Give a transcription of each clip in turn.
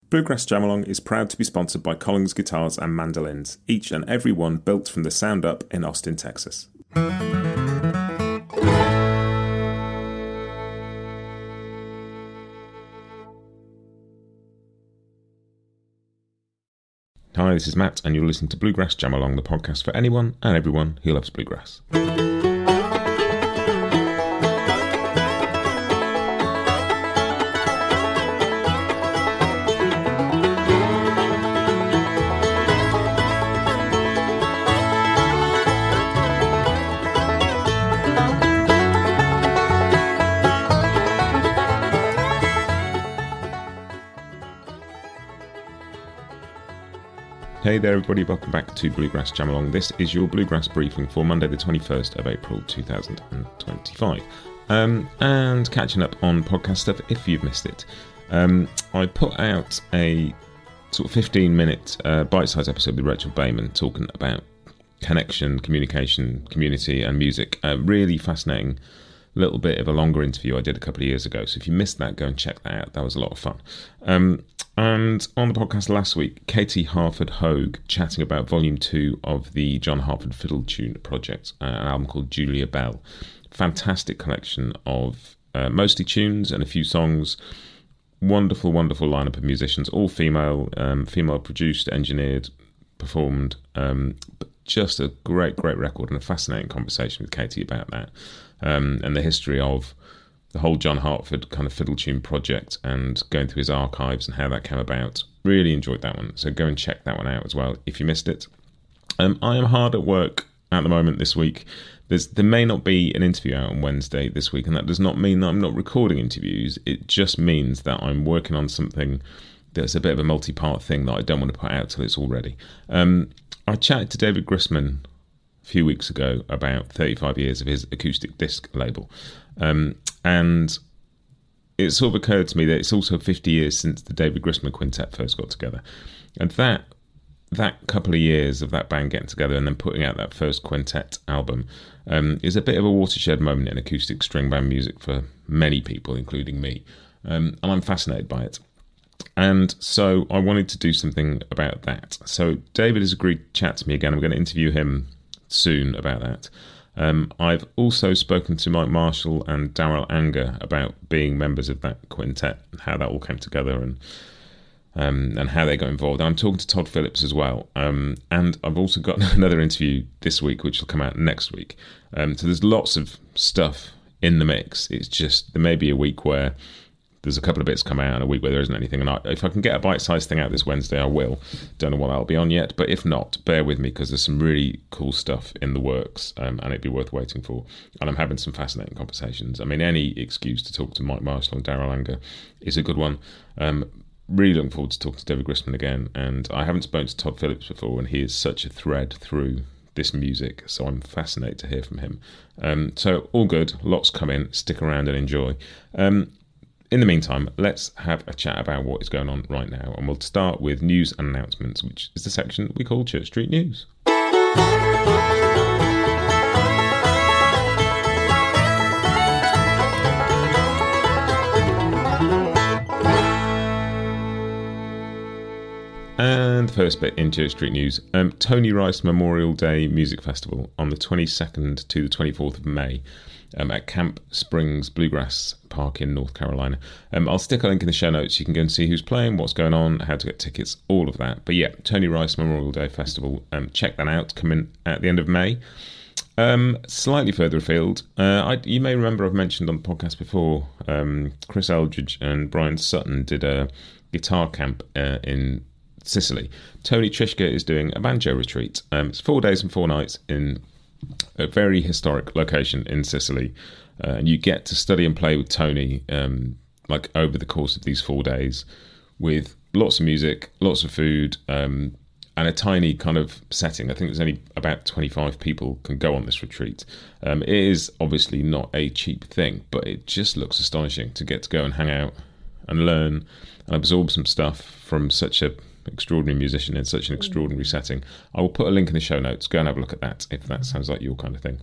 Bluegrass Jam Along is proud to be sponsored by Collins Guitars and Mandolins, each and every one built from the sound up in Austin, Texas. Hi, this is Matt, and you're listening to Bluegrass Jam Along, the podcast for anyone and everyone who loves bluegrass. Hey there everybody, welcome back to Bluegrass Jam Along. This is your Bluegrass Briefing for Monday the 21st of April 2025. And catching up on podcast stuff if you've missed it. I put out a sort of 15-minute bite-sized episode with Rachel Bayman talking about connection, communication, community and music. Really fascinating little bit of a longer interview I did a couple of years ago. So if you missed that, go and check that out. That was a lot of fun. And on the podcast last week, Katie Harford Hogue chatting about Volume 2 of the John Hartford Fiddle Tune project, an album called Julia Bell. Fantastic collection of mostly tunes and a few songs. Wonderful, wonderful lineup of musicians, all female, female produced, engineered, performed. But just a great, great record and a fascinating conversation with Katie about that. And the history of the whole John Hartford kind of fiddle tune project and going through his archives and how that came about. Really enjoyed that one. So go and check that one out as well if you missed it. I am hard at work at the moment this week. There may not be an interview out on Wednesday this week, and that does not mean that I'm not recording interviews. It just means that I'm working on something that's a bit of a multi-part thing that I don't want to put out till it's all ready. I chatted to David Grisman a few weeks ago about 35 years of his acoustic disc label. And it sort of occurred to me that it's also 50 years since the David Grisman Quintet first got together. And that couple of years of that band getting together and then putting out that first quintet album is a bit of a watershed moment in acoustic string band music for many people, including me. And I'm fascinated by it. And so I wanted to do something about that. So David has agreed to chat to me again. I'm going to interview him soon about that. I've also spoken to Mike Marshall and Darryl Anger about being members of that quintet, how that all came together and how they got involved. And I'm talking to Todd Phillips as well. And I've also got another interview this week, which will come out next week. So there's lots of stuff in the mix. It's just there may be a week where there's a couple of bits come out and a week where there isn't anything. And if I can get a bite-sized thing out this Wednesday, I will. Don't know what I'll be on yet. But if not, bear with me because there's some really cool stuff in the works and it'd be worth waiting for. And I'm having some fascinating conversations. I mean, any excuse to talk to Mike Marshall and Darryl Anger is a good one. Really looking forward to talking to David Grisman again. And I haven't spoken to Todd Phillips before, and he is such a thread through this music. So I'm fascinated to hear from him. So all good. Lots come in. Stick around and enjoy. In the meantime, let's have a chat about what is going on right now, and we'll start with news and announcements, which is the section that we call Church Street News. And the first bit in Church Street News, Tony Rice Memorial Day Music Festival on the 22nd to the 24th of May. At Camp Springs Bluegrass Park in North Carolina. I'll stick a link in the show notes. You can go and see who's playing, what's going on, how to get tickets, all of that. But yeah, Tony Rice Memorial Day Festival. Check that out. Coming at the end of May. Slightly further afield, you may remember I've mentioned on the podcast before, Chris Eldridge and Bryan Sutton did a guitar camp in Sicily. Tony Trishka is doing a banjo retreat. It's 4 days and 4 nights in a very historic location in Sicily, and you get to study and play with Tony like over the course of these 4 days with lots of music, lots of food, and a tiny kind of setting. I think there's only about 25 people can go on this retreat. It is obviously not a cheap thing, but it just looks astonishing to get to go and hang out and learn and absorb some stuff from such a extraordinary musician in such an extraordinary setting. I will put a link in the show notes. Go and have a look at that if that sounds like your kind of thing.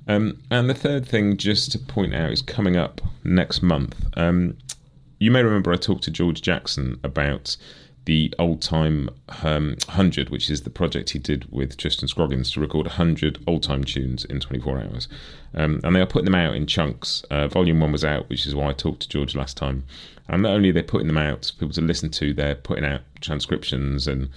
And the third thing, just to point out, is coming up next month. You may remember I talked to George Jackson about the Old Time 100, which is the project he did with Tristan Scroggins to record 100 old time tunes in 24 hours. And they are putting them out in chunks. Volume 1 was out, which is why I talked to George last time. And not only are they putting them out for people to listen to, they're putting out transcriptions and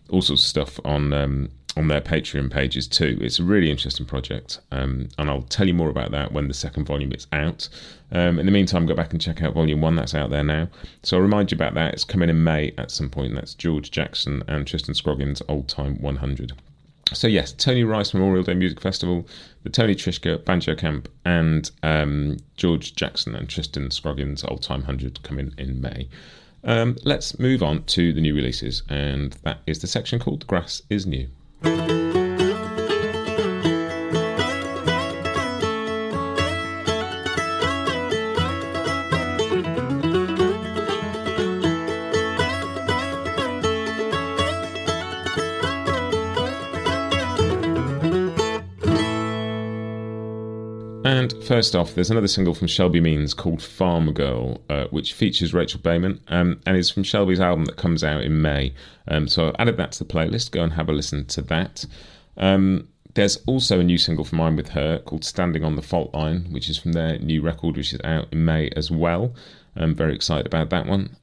all sorts of stuff on their Patreon pages too. It's a really interesting project, and I'll tell you more about that when the second volume is out. In the meantime, go back and check out Volume 1, that's out there now. So I'll remind you about that. It's coming in May at some point. That's George Jackson and Tristan Scroggins' Old Time 100. So yes, Tony Rice Memorial Day Music Festival, the Tony Trishka Banjo Camp, and George Jackson and Tristan Scroggins' Old Time 100 coming in May. Let's move on to the new releases, and that is the section called The Grass is New. And first off, there's another single from Shelby Means called Farm Girl, which features Rachel Bayman, and is from Shelby's album that comes out in May. So I've added that to the playlist. Go and have a listen to that. There's also a new single from I'm With Her called Standing on the Fault Line, which is from their new record, which is out in May as well. I'm very excited about that one.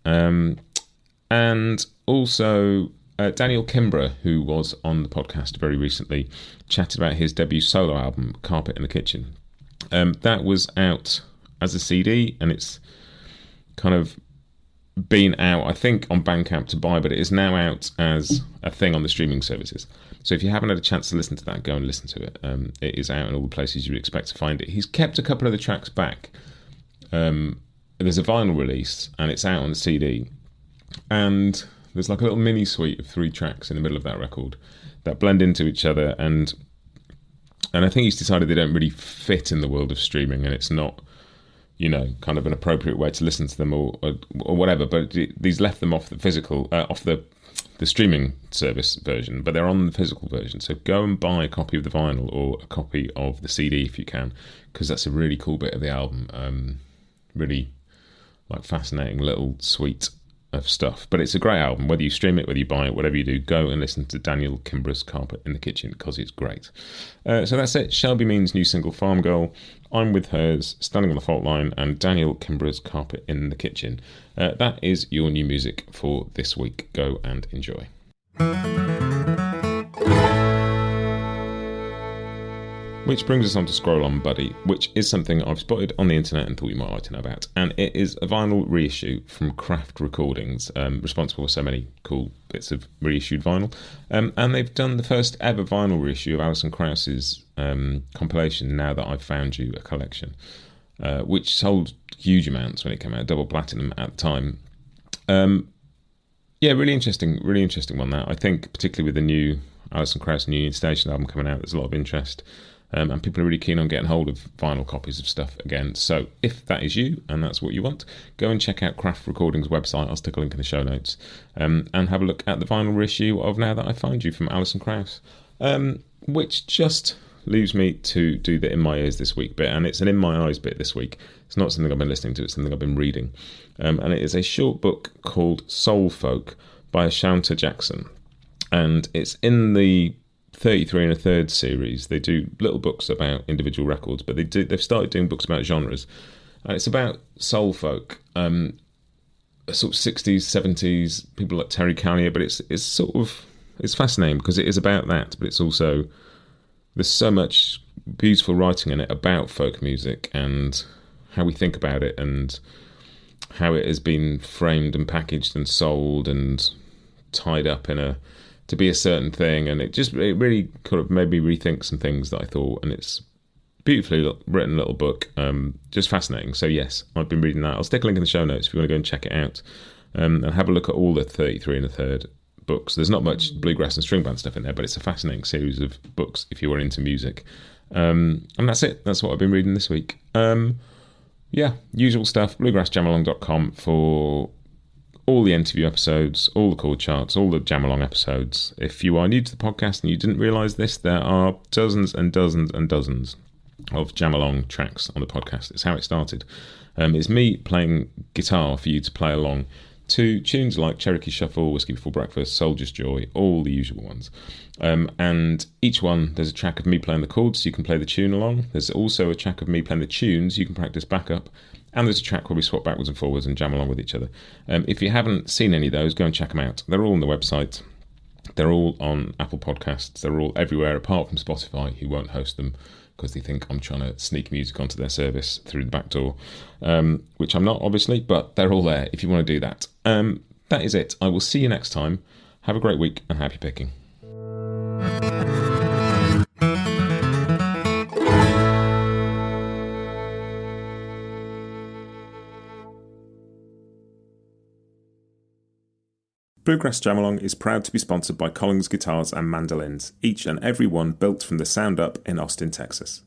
And also Daniel Kimbrough, who was on the podcast very recently, chatted about his debut solo album, Carpet in the Kitchen. That was out as a CD, and it's kind of been out, I think, on Bandcamp to buy, but it is now out as a thing on the streaming services. So if you haven't had a chance to listen to that, go and listen to it. It is out in all the places you would expect to find it. He's kept a couple of the tracks back. There's a vinyl release, and it's out on the CD. And there's like a little mini suite of 3 tracks in the middle of that record that blend into each other, and I think he's decided they don't really fit in the world of streaming, and it's not, kind of an appropriate way to listen to them or whatever. But he's left them off the physical, off the streaming service version, but they're on the physical version. So go and buy a copy of the vinyl or a copy of the CD if you can, because that's a really cool bit of the album. Really fascinating little suite of stuff. But it's a great album. Whether you stream it, whether you buy it, whatever you do, go and listen to Daniel Kimbrough's Carpet in the Kitchen, because it's great. So that's it. Shelby Means' new single Farm Girl, I'm With Hers, Standing on the Fault Line, and Daniel Kimbrough's Carpet in the Kitchen. That is your new music for this week. Go and enjoy. Which brings us on to Scroll On Buddy, which is something I've spotted on the internet and thought you might like to know about. And it is a vinyl reissue from Craft Recordings, responsible for so many cool bits of reissued vinyl. And they've done the first ever vinyl reissue of Alison Krauss's compilation, Now That I've Found You, a collection, which sold huge amounts when it came out, double platinum at the time. Really interesting one, that. I think particularly with the new Alison Krauss and Union Station album coming out, there's a lot of interest. And people are really keen on getting hold of vinyl copies of stuff again. So if that is you and that's what you want, go and check out Craft Recordings' website. I'll stick a link in the show notes. And have a look at the vinyl reissue of Now That I Found You from Alison Krauss. Which just leaves me to do the In My Ears this week bit. And it's an In My Eyes bit this week. It's not something I've been listening to, it's something I've been reading. And it is a short book called Soul Folk by Ashanta Jackson. And it's in the 33 1/3 series. They do little books about individual records, but they've started doing books about genres. And it's about soul folk, sort of 60s, 70s, people like Terry Callier, but it's fascinating because it is about that, but it's also, there's so much beautiful writing in it about folk music and how we think about it and how it has been framed and packaged and sold and tied up to be a certain thing, and it really kind of made me rethink some things that I thought, and it's beautifully written little book, just fascinating. So yes, I've been reading that. I'll stick a link in the show notes if you want to go and check it out, and have a look at all the 33 1/3 books. There's not much bluegrass and string band stuff in there, but it's a fascinating series of books if you were into music. And that's it. That's what I've been reading this week. Usual stuff, bluegrassjamalong.com for all the interview episodes, all the chord charts, all the Jam Along episodes. If you are new to the podcast and you didn't realise this, there are dozens and dozens and dozens of Jam Along tracks on the podcast. It's how it started. It's me playing guitar for you to play along to tunes like Cherokee Shuffle, Whiskey Before Breakfast, Soldier's Joy, all the usual ones. And each one, there's a track of me playing the chords, so you can play the tune along. There's also a track of me playing the tunes, you can practice backup. And there's a track where we swap backwards and forwards and jam along with each other. If you haven't seen any of those, go and check them out. They're all on the website. They're all on Apple Podcasts. They're all everywhere apart from Spotify, who won't host them because they think I'm trying to sneak music onto their service through the back door, which I'm not, obviously, but they're all there if you want to do that. That is it. I will see you next time. Have a great week and happy picking. Bluegrass Jam Along is proud to be sponsored by Collins Guitars and Mandolins, each and every one built from the sound up in Austin, Texas.